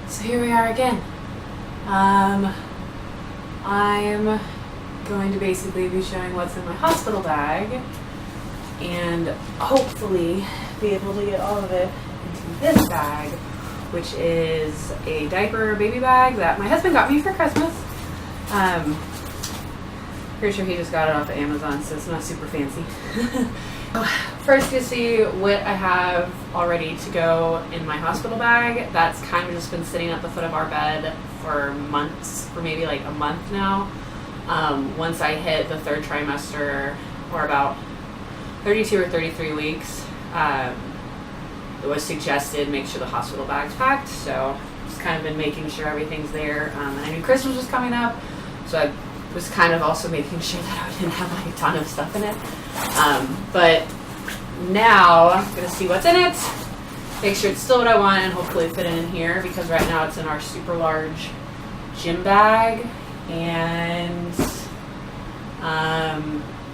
So here we are again. I'm going to basically be showing what's in my hospital bag and hopefully be able to get all of it into this bag, which is a diaper baby bag that my husband got me for Christmas. Pretty sure he just got it off of Amazon, so it's not super fancy. First, you see what I have all ready to go in my hospital bag. That's kind of just been sitting at the foot of our bed for months, for maybe like a month now. Once I hit the third trimester, or about 32 or 33 weeks, it was suggested make sure the hospital bag's packed. So just kind of been making sure everything's there. And I knew Christmas was coming up, so I was kind of also making sure that I didn't have like a ton of stuff in it. But now I'm going to see what's in it, make sure it's still what I want, and hopefully fit it in here, because right now it's in our super large gym bag. And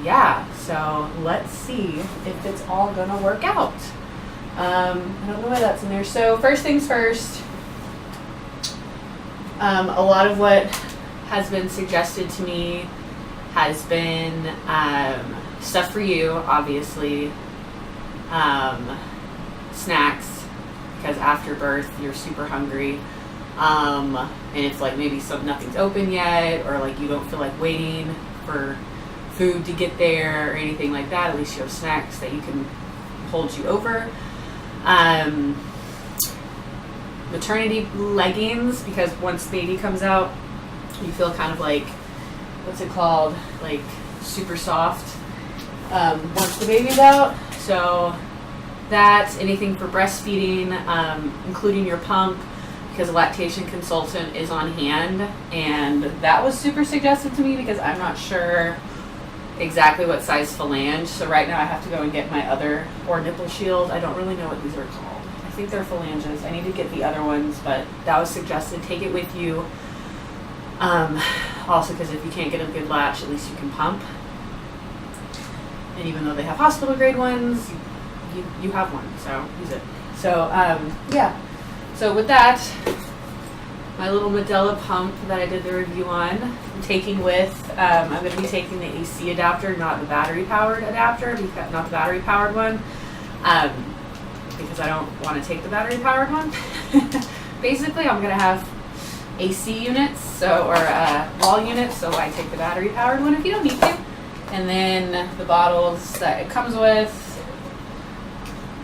yeah, so let's see if it's all going to work out. I don't know why that's in there. So first things first, a lot of what has been suggested to me has been stuff for you, obviously, snacks, because after birth you're super hungry, and it's like maybe nothing's open yet, or like you don't feel like waiting for food to get there or anything like that. At least you have snacks that you can hold you over. Maternity leggings, because once baby comes out, you feel kind of like, what's it called, like super soft once the baby's out. So that's anything for breastfeeding, including your pump, because a lactation consultant is on hand, and that was super suggested to me because I'm not sure exactly what size phalange. So right now I have to go and get my other, or nipple shield. I don't really know what these are called. I think they're phalanges. I need to get the other ones, but that was suggested. Take it with you. Also, because if you can't get a good latch, at least you can pump. And even though they have hospital grade ones, you have one, so use it. So yeah. So with that, my little Medela pump that I did the review on, I'm taking with. I'm going to be taking the AC adapter, not the battery powered adapter, not the battery powered one, because I don't want to take the battery powered one. Basically, I'm going to have AC units, or wall units, so I take the battery powered one if you don't need to. And then the bottles that it comes with,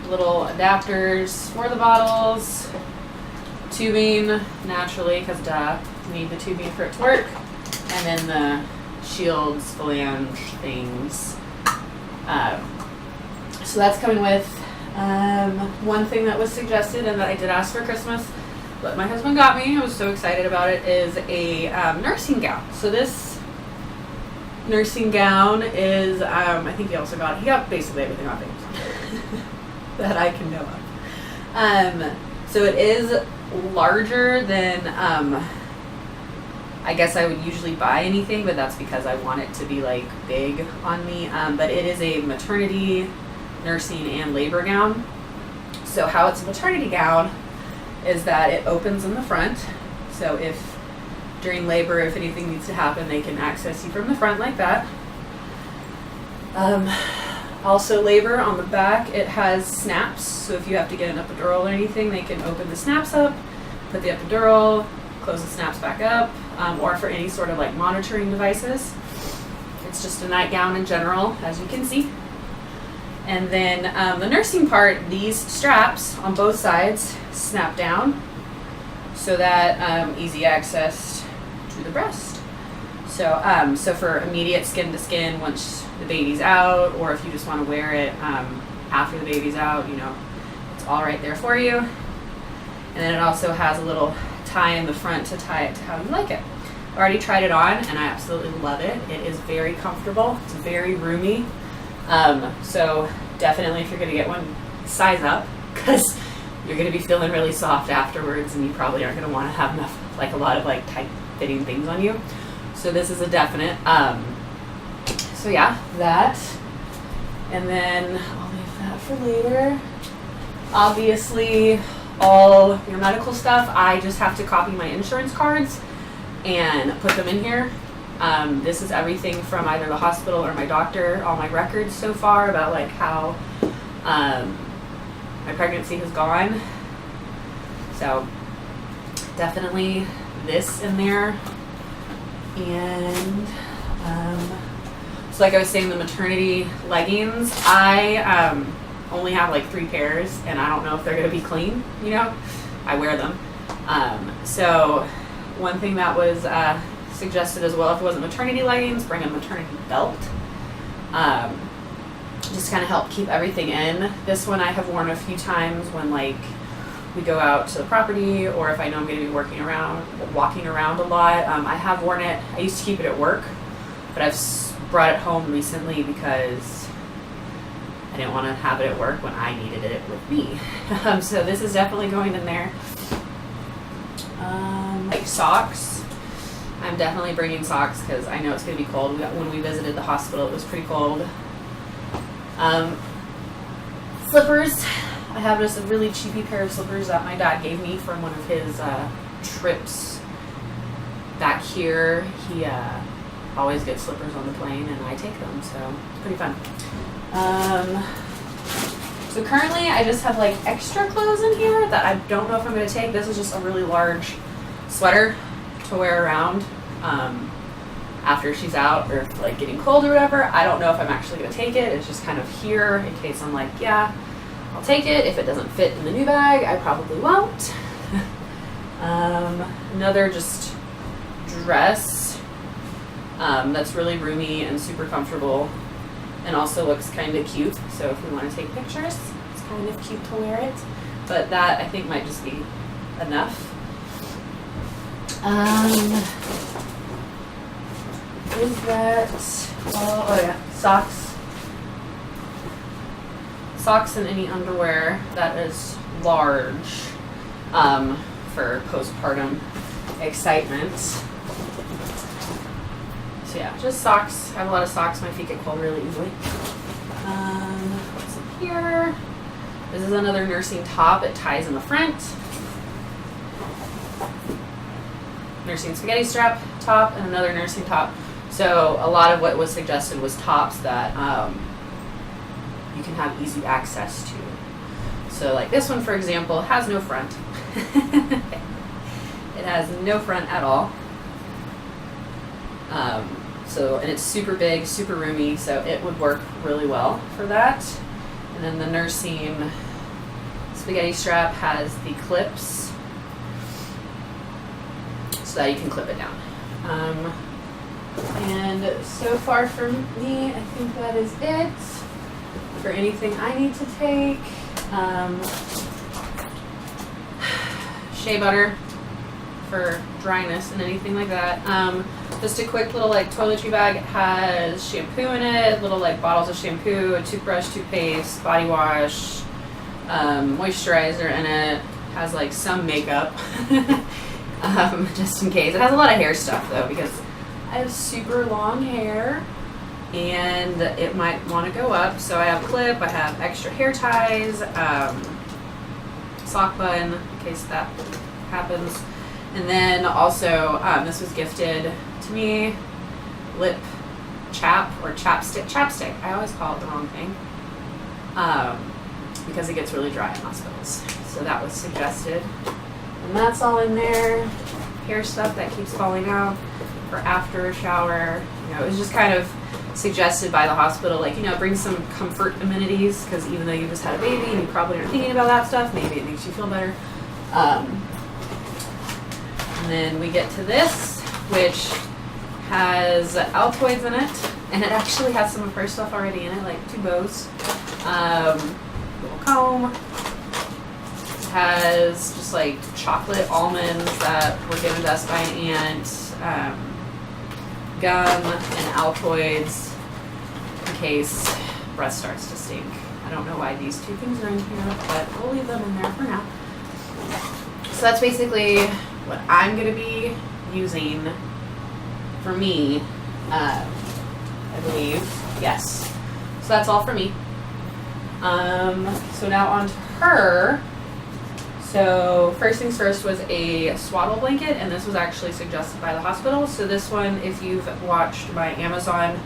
little adapters for the bottles, tubing naturally, because duh, you need the tubing for it to work, and then the shields, phalange things. So that's coming with. One thing that was suggested and that I did ask for Christmas, but my husband got me, I was so excited about it, is a nursing gown. So this nursing gown is, I think he also got it. He got basically everything off Amazon that I can know of. So it is larger than I guess I would usually buy anything, but that's because I want it to be like big on me. But it is a maternity, nursing, and labor gown. So how it's a maternity gown is that it opens in the front, so if during labor, if anything needs to happen, they can access you from the front like that. Also labor on the back, it has snaps, so if you have to get an epidural or anything, they can open the snaps up, put the epidural, close the snaps back up, or for any sort of like monitoring devices. It's just a nightgown in general, as you can see. And then the nursing part, these straps on both sides snap down so that easy access to the breast. So so for immediate skin to skin once the baby's out, or if you just want to wear it after the baby's out, you know, it's all right there for you. And then it also has a little tie in the front to tie it to how you like it. I already tried it on and I absolutely love it. It is very comfortable. It's very roomy. So definitely if you're going to get one, size up, because you're going to be feeling really soft afterwards and you probably aren't going to want to have enough, like a lot of like tight fitting things on you. So this is a definite. So yeah, that. And then I'll leave that for later. Obviously, all your medical stuff. I just have to copy my insurance cards and put them in here. This is everything from either the hospital or my doctor, all my records so far about like how my pregnancy has gone. So definitely this in there. And so like I was saying, the maternity leggings, I only have like 3 pairs, and I don't know if they're going to be clean, you know. I wear them. So one thing that was suggested as well, if it wasn't maternity leggings, bring a maternity belt. Just kind of help keep everything in. This one I have worn a few times when like we go out to the property, or if I know I'm going to be walking around a lot. I have worn it. I used to keep it at work, but I've brought it home recently because I didn't want to have it at work when I needed it with me. So this is definitely going in there. Like socks. I'm definitely bringing socks because I know it's going to be cold. When we visited the hospital, it was pretty cold. Slippers. I have just a really cheapy pair of slippers that my dad gave me from one of his trips back here. He always gets slippers on the plane, and I take them, so it's pretty fun. So currently I just have like extra clothes in here that I don't know if I'm going to take. This is just a really large sweater to wear around after she's out, or if, like getting cold or whatever. I don't know if I'm actually going to take it. It's just kind of here in case I'm like, yeah, I'll take it. If it doesn't fit in the new bag, I probably won't. Another just dress that's really roomy and super comfortable, and also looks kind of cute. So if we want to take pictures, it's kind of cute to wear it. But that I think might just be enough. Is that all? Oh yeah, socks. Socks and any underwear that is large for postpartum excitement. So yeah, just socks. I have a lot of socks. My feet get cold really easily. What's up here? This is another nursing top. It ties in the front. Nursing spaghetti strap top and another nursing top. So a lot of what was suggested was tops that you can have easy access to. So like this one, for example, has no front. It has no front at all. And it's super big, super roomy, so it would work really well for that. And then the nursing spaghetti strap has the clips so that you can clip it down. And so far for me, I think that is it for anything I need to take. Shea butter for dryness and anything like that. Just a quick little like toiletry bag. It has shampoo in it, little like bottles of shampoo, a toothbrush, toothpaste, body wash, moisturizer in it. Has like some makeup, just in case. It has a lot of hair stuff though, because I have super long hair and it might want to go up. So I have a clip, I have extra hair ties, sock button in case that happens. And then also, this was gifted to me, lip chap or chapstick. I always call it the wrong thing because it gets really dry in hospitals. So that was suggested. And that's all in there. Hair stuff that keeps falling out for after a shower. You know, it was just kind of suggested by the hospital, like, you know, bring some comfort amenities, because even though you just had a baby and you probably aren't thinking about that stuff, maybe it makes you feel better. And then we get to this, which has Altoids in it, and it actually has some of her stuff already in it, like 2 bows, little comb. It has just like chocolate almonds that were given to us by an aunt, gum and Altoids in case breath starts to stink. I don't know why these 2 things are in here, but we'll leave them in there for now. So that's basically what I'm going to be using for me, I believe. Yes. So that's all for me. So now on to her. So first things first was a swaddle blanket, and this was actually suggested by the hospital. So this one, if you've watched my Amazon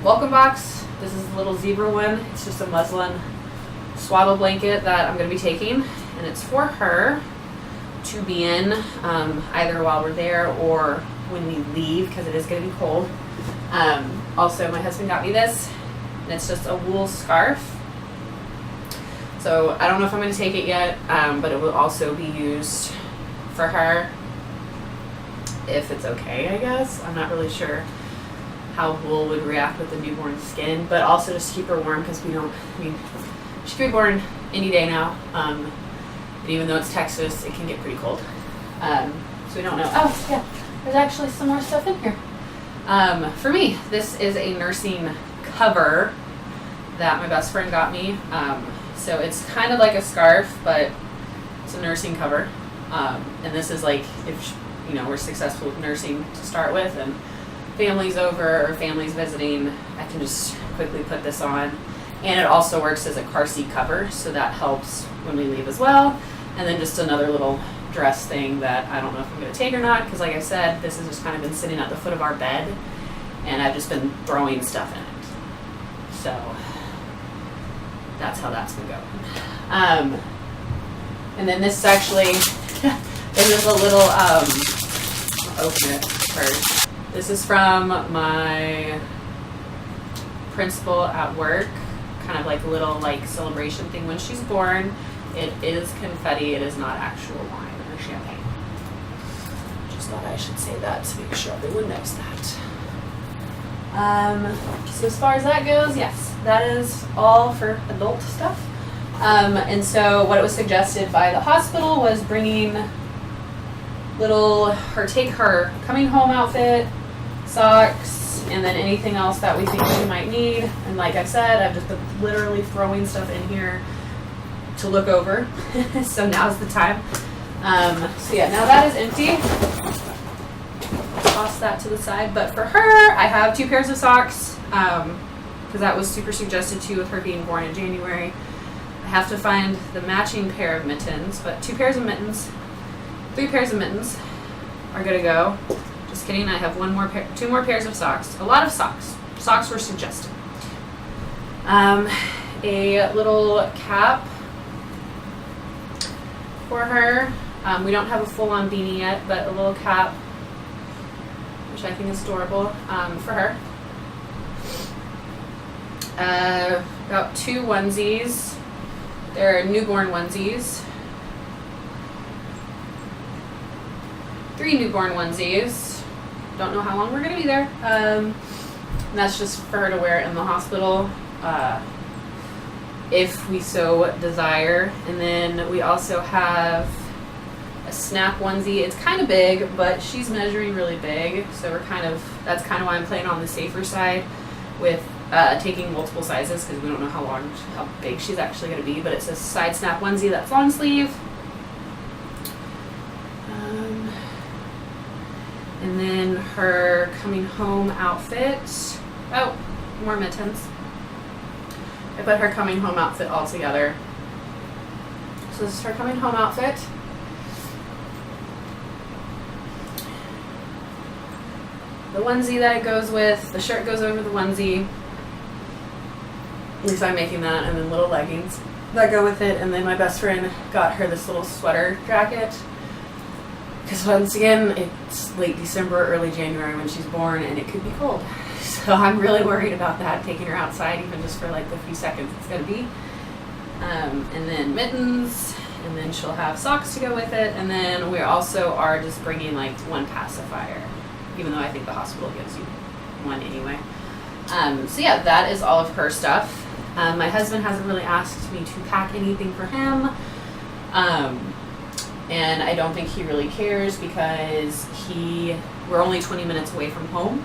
welcome box, this is the little zebra one. It's just a muslin swaddle blanket that I'm going to be taking, and it's for her to be in either while we're there or when we leave, because it is going to be cold. Also, my husband got me this, and it's just a wool scarf. So I don't know if I'm going to take it yet, but it will also be used for her if it's okay, I guess. I'm not really sure how wool would react with the newborn skin, but also just keep her warm, because she could be born any day now. And even though it's Texas, it can get pretty cold. So we don't know. Oh, yeah, there's actually some more stuff in here. For me, this is a nursing cover that my best friend got me. So it's kind of like a scarf, but it's a nursing cover. And this is like if we're successful with nursing to start with, and family's over or family's visiting, I can just quickly put this on. And it also works as a car seat cover, so that helps when we leave as well. And then just another little dress thing that I don't know if I'm going to take or not, because like I said, this has just kind of been sitting at the foot of our bed, and I've just been throwing stuff in it. So that's how that's been going. And then this is actually, this is a little, I'll open it first. This is from my principal at work, kind of like a little celebration thing when she's born. It is confetti, it is not actual wine or champagne. Just thought I should say that to make sure everyone knows that. So as far as that goes, yes, that is all for adult stuff. And so what it was suggested by the hospital was bringing take her coming home outfit, socks, and then anything else that we think she might need. And like I said, I've just been literally throwing stuff in here to look over. So now's the time. So yeah, now that is empty. Toss that to the side. But for her, I have 2 pairs of socks, because that was super suggested too with her being born in January. I have to find the matching pair of mittens, but 2 pairs of mittens, 3 pairs of mittens are gonna go. Just kidding, I have 2 more pairs of socks. A lot of socks. Socks were suggested. A little cap for her. We don't have a full-on beanie yet, but a little cap, which I think is adorable, for her. About 2 onesies. They're newborn onesies. 3 newborn onesies. Don't know how long we're going to be there. And that's just for her to wear in the hospital, if we so desire. And then we also have a snap onesie. It's kind of big, but she's measuring really big, so that's kind of why I'm playing on the safer side with taking multiple sizes, because we don't know how big she's actually going to be. But it's a side snap onesie that's long sleeve. And then her coming home outfit. Oh, more mittens. I put her coming home outfit all together. So this is her coming home outfit. The onesie that it goes with, the shirt goes over the onesie. At least I'm making that, and then little leggings that go with it. And then my best friend got her this little sweater jacket, because once again, it's late December, early January when she's born, and it could be cold. So I'm really worried about that, taking her outside, even just for the few seconds it's going to be. And then mittens, and then she'll have socks to go with it. And then we also are just bringing 1 pacifier, even though I think the hospital gives you 1 anyway. So yeah, that is all of her stuff. My husband hasn't really asked me to pack anything for him. And I don't think he really cares, because we're only 20 minutes away from home.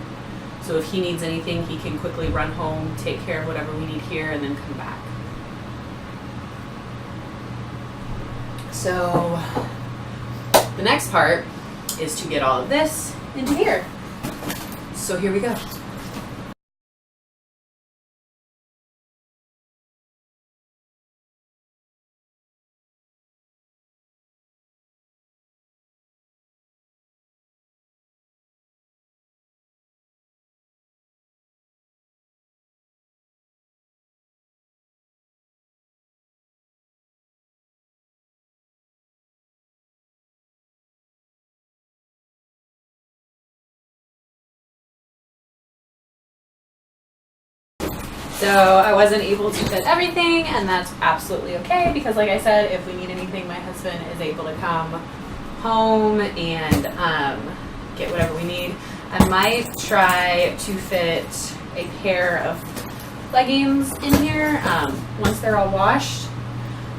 So if he needs anything, he can quickly run home, take care of whatever we need here, and then come back. So the next part is to get all of this into here. So here we go. So I wasn't able to fit everything, and that's absolutely okay because, like I said, if we need anything, my husband is able to come home and get whatever we need. I might try to fit a pair of leggings in here once they're all washed,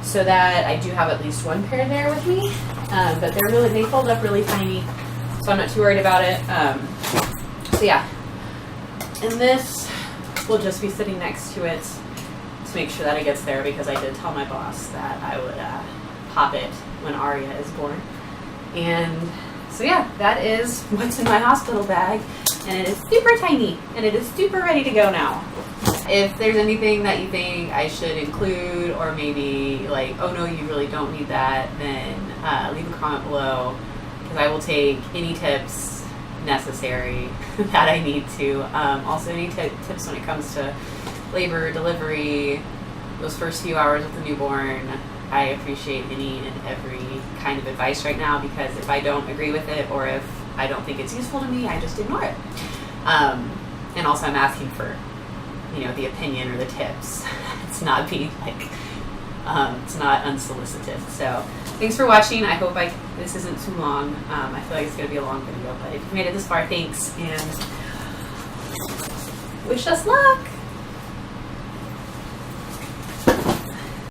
so that I do have at least one pair there with me. But they fold up really tiny, so I'm not too worried about it. So yeah, and this will just be sitting next to it to make sure that it gets there, because I did tell my boss that I would pop it when Aria is born. And so yeah, that is what's in my hospital bag, and it is super tiny, and it is super ready to go now. If there's anything that you think I should include, or maybe like, oh no, you really don't need that, then leave a comment below, because I will take any tips necessary that I need to. Also, any tips when it comes to labor, delivery, those first few hours with the newborn. I appreciate any and every kind of advice right now, because if I don't agree with it, or if I don't think it's useful to me, I just ignore it. And also, I'm asking for, the opinion or the tips. It's not being like, it's not unsolicited. So thanks for watching. I hope this isn't too long. I feel like it's going to be a long video, but if you made it this far, thanks, and wish us luck.